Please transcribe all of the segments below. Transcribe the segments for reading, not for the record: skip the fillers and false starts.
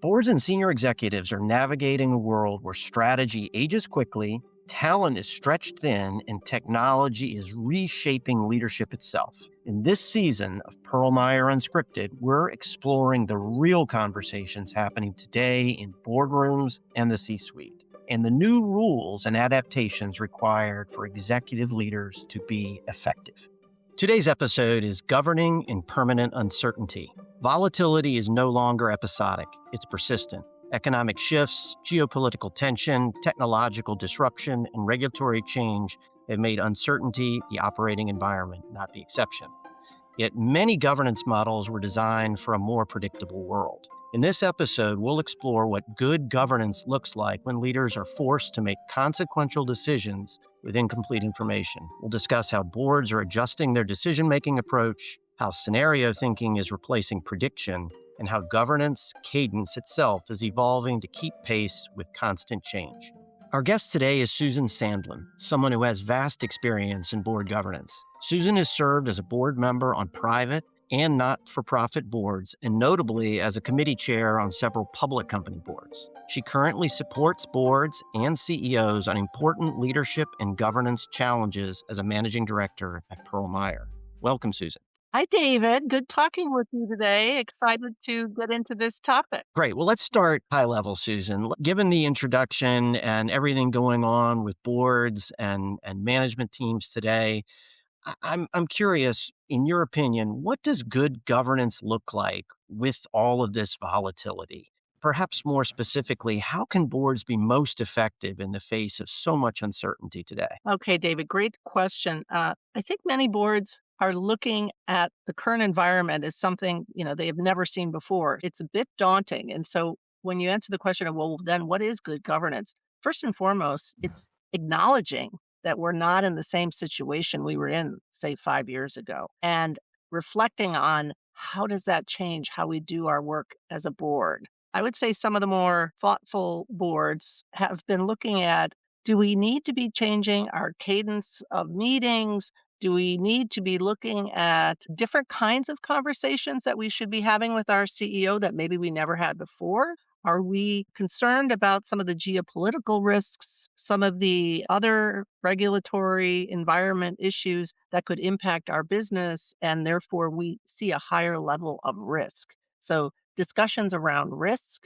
Boards and senior executives are navigating a world where strategy ages quickly, talent is stretched thin, and technology is reshaping leadership itself. In this season of Perlmeyer Unscripted, we're exploring the real conversations happening today in boardrooms and the C-suite, and the new rules and adaptations required for executive leaders to be effective. Today's episode is Governing in Permanent Uncertainty. Volatility is no longer episodic, it's persistent. Economic shifts, geopolitical tension, technological disruption, and regulatory change have made uncertainty the operating environment, not the exception. Yet many governance models were designed for a more predictable world. In this episode, we'll explore what good governance looks like when leaders are forced to make consequential decisions with incomplete information. We'll discuss how boards are adjusting their decision-making approach, how scenario thinking is replacing prediction, and how governance cadence itself is evolving to keep pace with constant change. Our guest today is Susan Sandlund, someone who has vast experience in board governance. Susan has served as a board member on private and not-for-profit boards, and notably as a committee chair on several public company boards. She currently supports boards and CEOs on important leadership and governance challenges as a managing director at Perlmeyer. Welcome, Susan. Hi, David. Good talking with you today. Excited to get into this topic. Great. Well, let's start high level, Susan. Given the introduction and everything going on with boards and management teams today, I'm curious, in your opinion, what does good governance look like with all of this volatility? Perhaps more specifically, how can boards be most effective in the face of so much uncertainty today? Okay, David, great question. I think many boards are looking at the current environment as something, they have never seen before. It's a bit daunting. And so when you answer the question of, well, then what is good governance? First and foremost, it's acknowledging that we're not in the same situation we were in, say, 5 years ago, and reflecting on how does that change how we do our work as a board. I would say some of the more thoughtful boards have been looking at, do we need to be changing our cadence of meetings? Do we need to be looking at different kinds of conversations that we should be having with our CEO that maybe we never had before? Are we concerned about some of the geopolitical risks, some of the other regulatory environment issues that could impact our business, and therefore we see a higher level of risk? So discussions around risk,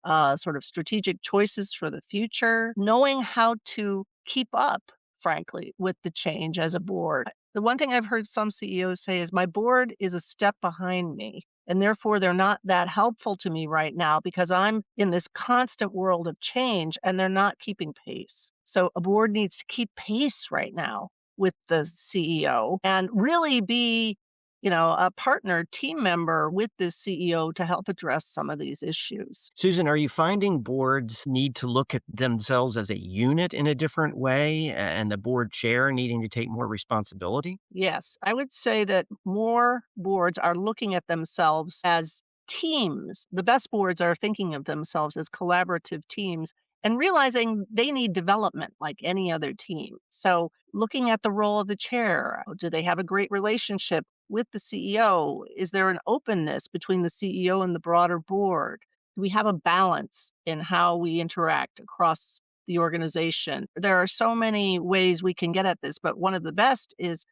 sort of strategic choices for the future, knowing how to keep up, frankly, with the change as a board. The one thing I've heard some CEOs say is, my board is a step behind me, and therefore they're not that helpful to me right now because I'm in this constant world of change and they're not keeping pace. So a board needs to keep pace right now with the CEO and really be a partner, team member with this CEO to help address some of these issues. Susan, are you finding boards need to look at themselves as a unit in a different way and the board chair needing to take more responsibility? Yes, I would say that more boards are looking at themselves as teams. The best boards are thinking of themselves as collaborative teams and realizing they need development like any other team. So looking at the role of the chair, do they have a great relationship with the CEO? Is there an openness between the CEO and the broader board? Do we have a balance in how we interact across the organization? There are so many ways we can get at this, but one of the best is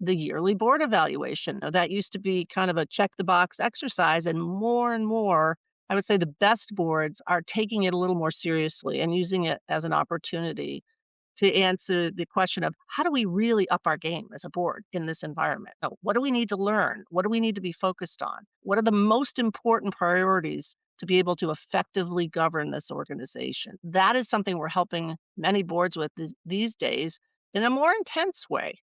the yearly board evaluation. Now, that used to be kind of a check the box exercise, and more, I would say the best boards are taking it a little more seriously and using it as an opportunity to answer the question of how do we really up our game as a board in this environment? Now, what do we need to learn? What do we need to be focused on? What are the most important priorities to be able to effectively govern this organization? That is something we're helping many boards with these days in a more intense way.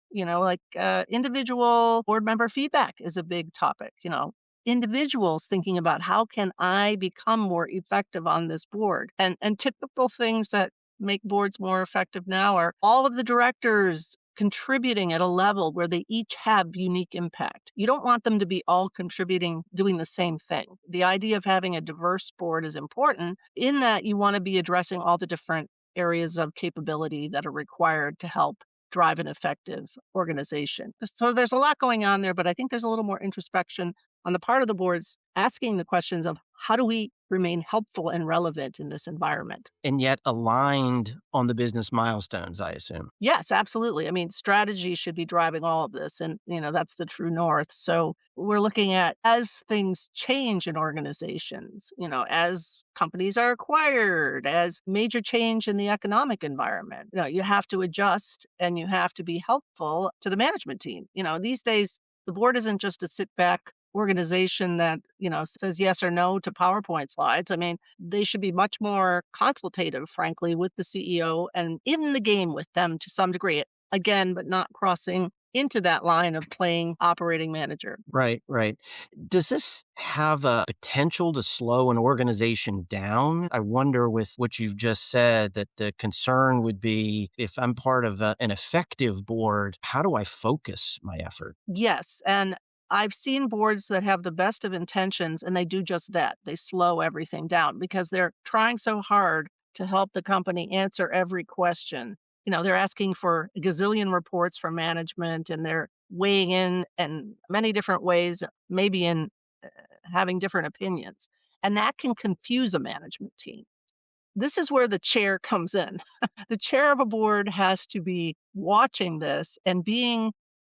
Individual board member feedback is a big topic. Individuals thinking about how can I become more effective on this board? And typical things that make boards more effective now are all of the directors contributing at a level where they each have unique impact. You don't want them to be all contributing, doing the same thing. The idea of having a diverse board is important in that you want to be addressing all the different areas of capability that are required to help drive an effective organization. So there's a lot going on there, but I think there's a little more introspection on the part of the boards asking the questions of how do we remain helpful and relevant in this environment? And yet aligned on the business milestones, I assume. Yes, absolutely. I mean, strategy should be driving all of this, and that's the true north. So we're looking at as things change in organizations, as companies are acquired, as major change in the economic environment. You have to adjust and you have to be helpful to the management team. These days the board isn't just a sit back organization that, says yes or no to PowerPoint slides. I mean, they should be much more consultative, frankly, with the CEO and in the game with them to some degree. Again, but not crossing into that line of playing operating manager. Right, right. Does this have a potential to slow an organization down? I wonder, with what you've just said, that the concern would be, if I'm part of an effective board, how do I focus my effort? Yes, and I've seen boards that have the best of intentions and they do just that. They slow everything down because they're trying so hard to help the company answer every question. They're asking for a gazillion reports from management and they're weighing in many different ways, maybe in having different opinions. And that can confuse a management team. This is where the chair comes in. The chair of a board has to be watching this and being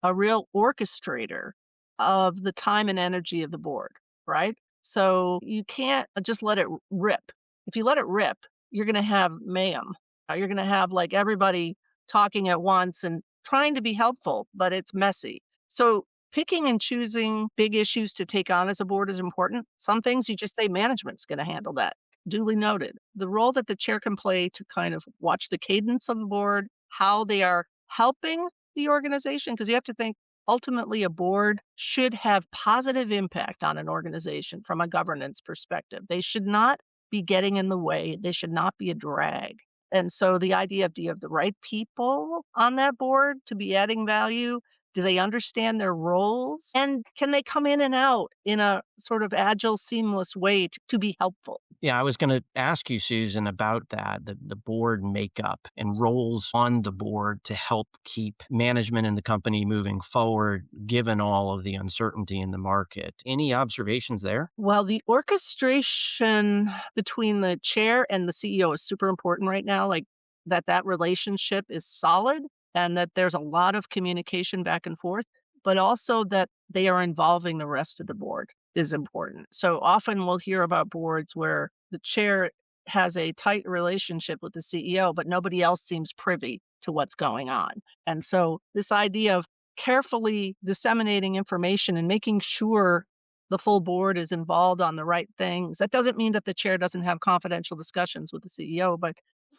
a real orchestrator of the time and energy of the board, right? So you can't just let it rip. If you let it rip, you're going to have mayhem. You're going to have like everybody talking at once and trying to be helpful, but it's messy. So picking and choosing big issues to take on as a board is important. Some things you just say management's going to handle that. Duly noted. The role that the chair can play to kind of watch the cadence of the board, how they are helping the organization, because you have to think ultimately a board should have positive impact on an organization from a governance perspective. They should not be getting in the way. They should not be a drag. And so the idea of, do you have the right people on that board to be adding value? Do they understand their roles? And can they come in and out in a sort of agile, seamless way to be helpful? Yeah, I was going to ask you, Susan, about that, the board makeup and roles on the board to help keep management and the company moving forward, given all of the uncertainty in the market. Any observations there? Well, the orchestration between the chair and the CEO is super important right now, like that relationship is solid and that there's a lot of communication back and forth, but also that they are involving the rest of the board is important. So often we'll hear about boards where the chair has a tight relationship with the CEO, but nobody else seems privy to what's going on. And so this idea of carefully disseminating information and making sure the full board is involved on the right things. That doesn't mean that the chair doesn't have confidential discussions with the CEO, but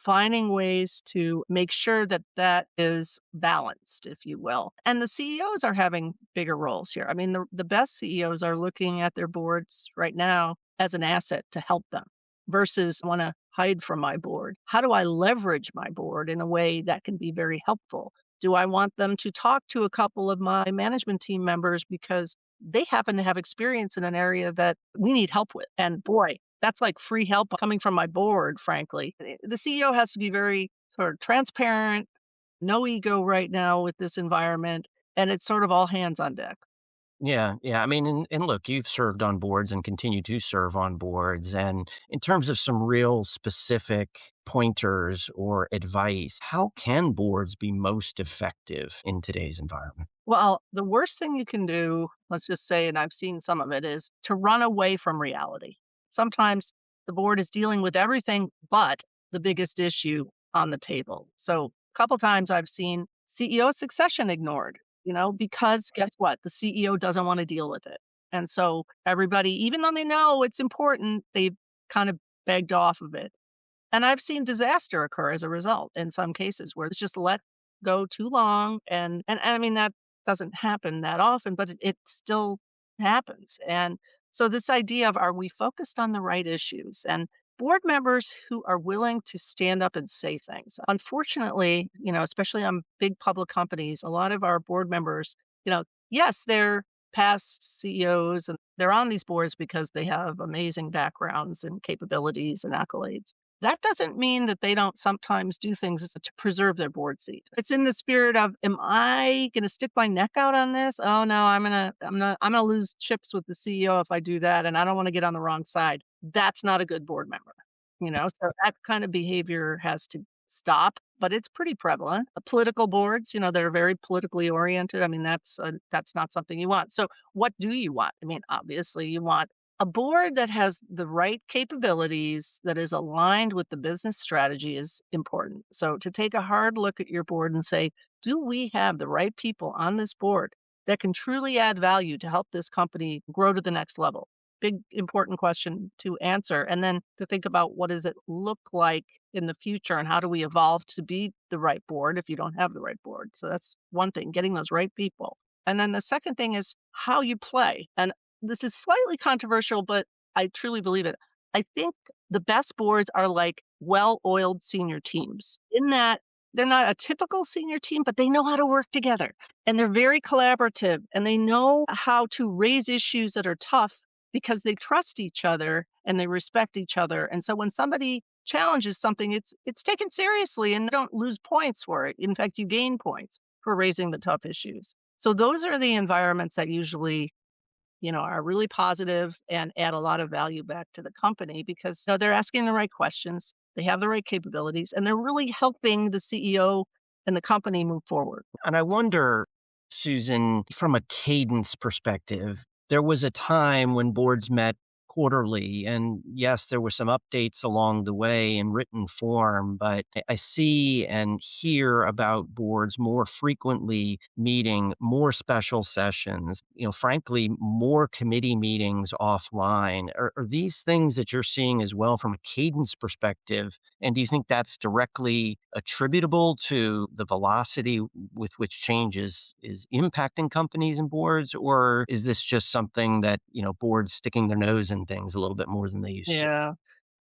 finding ways to make sure that that is balanced, if you will. And the CEOs are having bigger roles here. I mean, the best CEOs are looking at their boards right now as an asset to help them versus want to hide from my board. How do I leverage my board in a way that can be very helpful? Do I want them to talk to a couple of my management team members because they happen to have experience in an area that we need help with? And boy, that's like free help coming from my board, frankly. The CEO has to be very sort of transparent, no ego right now with this environment, and it's sort of all hands on deck. Yeah, yeah. I mean, and look, you've served on boards and continue to serve on boards. And in terms of some real specific pointers or advice, how can boards be most effective in today's environment? Well, the worst thing you can do, let's just say, and I've seen some of it, is to run away from reality. Sometimes the board is dealing with everything but the biggest issue on the table. So a couple times I've seen CEO succession ignored, because guess what? The CEO doesn't want to deal with it. And so everybody, even though they know it's important, they've kind of begged off of it. And I've seen disaster occur as a result in some cases where it's just let go too long. And I mean, that doesn't happen that often, but it still happens. And so this idea of, are we focused on the right issues? And board members who are willing to stand up and say things. Unfortunately, especially on big public companies, a lot of our board members, yes, they're past CEOs and they're on these boards because they have amazing backgrounds and capabilities and accolades. That doesn't mean that they don't sometimes do things to preserve their board seat. It's in the spirit of, am I going to stick my neck out on this? Oh no, I'm going to lose chips with the CEO if I do that. And I don't want to get on the wrong side. That's not a good board member, so that kind of behavior has to stop, but it's pretty prevalent. Political boards, that are very politically oriented. I mean, that's not something you want. So what do you want? I mean, obviously you want a board that has the right capabilities, that is aligned with the business strategy is important. So to take a hard look at your board and say, do we have the right people on this board that can truly add value to help this company grow to the next level? Big, important question to answer. And then to think about, what does it look like in the future and how do we evolve to be the right board if you don't have the right board? So that's one thing, getting those right people. And then the second thing is how you play. And this is slightly controversial, but I truly believe it. I think the best boards are like well-oiled senior teams, in that they're not a typical senior team, but they know how to work together and they're very collaborative and they know how to raise issues that are tough because they trust each other and they respect each other. And so when somebody challenges something, it's taken seriously and you don't lose points for it. In fact, you gain points for raising the tough issues. So those are the environments that usually are really positive and add a lot of value back to the company because they're asking the right questions, they have the right capabilities, and they're really helping the CEO and the company move forward. And I wonder, Susan, from a cadence perspective, there was a time when boards met quarterly. And yes, there were some updates along the way in written form, but I see and hear about boards more frequently meeting more special sessions, frankly, more committee meetings offline. Are these things that you're seeing as well from a cadence perspective? And do you think that's directly attributable to the velocity with which change is impacting companies and boards? Or is this just something that, boards sticking their nose in things a little bit more than they used to? Yeah.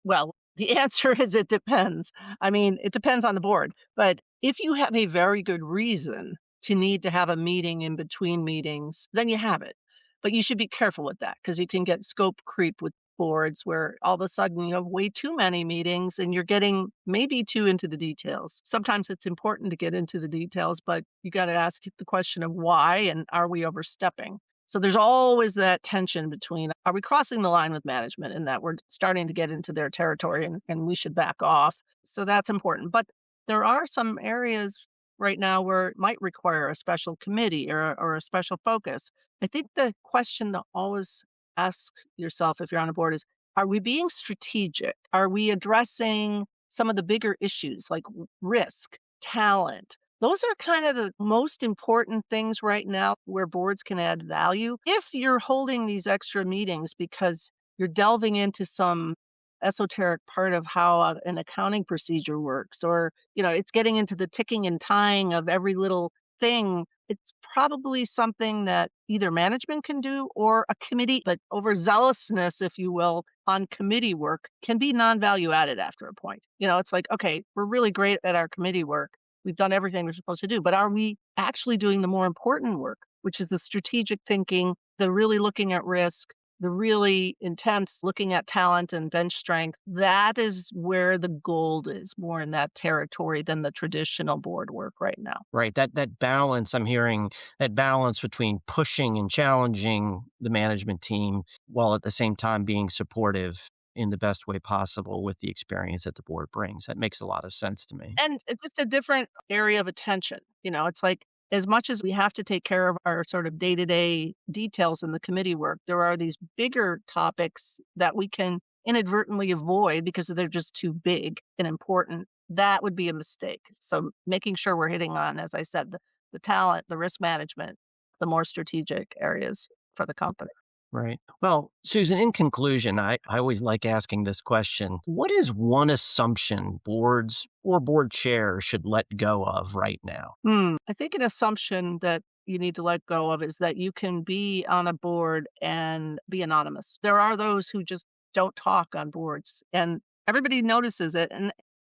Well, the answer is it depends. I mean, it depends on the board. But if you have a very good reason to need to have a meeting in between meetings, then you have it. But you should be careful with that because you can get scope creep with boards where all of a sudden you have way too many meetings and you're getting maybe too into the details. Sometimes it's important to get into the details, but you got to ask the question of why and are we overstepping? So there's always that tension between, are we crossing the line with management in that we're starting to get into their territory and we should back off? So that's important. But there are some areas right now where it might require a special committee or a special focus. I think the question to always ask yourself if you're on a board is, are we being strategic? Are we addressing some of the bigger issues like risk, talent? Those are kind of the most important things right now where boards can add value. If you're holding these extra meetings because you're delving into some esoteric part of how an accounting procedure works, or, it's getting into the ticking and tying of every little thing, it's probably something that either management can do or a committee, but overzealousness, if you will, on committee work can be non-value added after a point. It's like, okay, we're really great at our committee work. We've done everything we're supposed to do, but are we actually doing the more important work, which is the strategic thinking, the really looking at risk, the really intense looking at talent and bench strength? That is where the gold is, more in that territory than the traditional board work right now. Right. That balance, I'm hearing that balance between pushing and challenging the management team while at the same time being supportive in the best way possible with the experience that the board brings. That makes a lot of sense to me. And it's just a different area of attention. It's like, as much as we have to take care of our sort of day-to-day details in the committee work, there are these bigger topics that we can inadvertently avoid because they're just too big and important. That would be a mistake. So making sure we're hitting on, as I said, the talent, the risk management, the more strategic areas for the company. Right. Well, Susan, in conclusion, I always like asking this question. What is one assumption boards or board chairs should let go of right now? I think an assumption that you need to let go of is that you can be on a board and be anonymous. There are those who just don't talk on boards and everybody notices it. And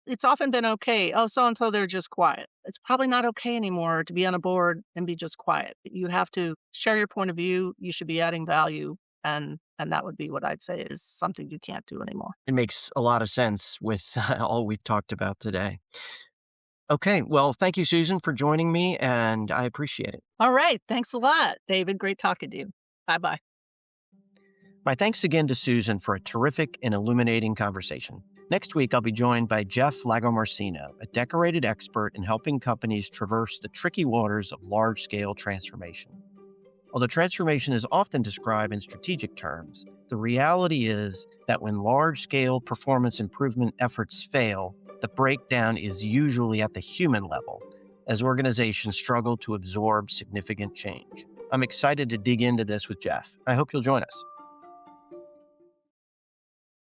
it's often been okay. Oh, so and so, they're just quiet. It's probably not okay anymore to be on a board and be just quiet. You have to share your point of view. You should be adding value. And And that would be what I'd say is something you can't do anymore. It makes a lot of sense with all we've talked about today. Okay, well, thank you, Susan, for joining me, and I appreciate it. All right. Thanks a lot, David. Great talking to you. Bye bye. My thanks again to Susan for a terrific and illuminating conversation. Next week, I'll be joined by Jeff Lagomarsino, a decorated expert in helping companies traverse the tricky waters of large-scale transformation. Although transformation is often described in strategic terms, the reality is that when large-scale performance improvement efforts fail, the breakdown is usually at the human level, as organizations struggle to absorb significant change. I'm excited to dig into this with Jeff. I hope you'll join us.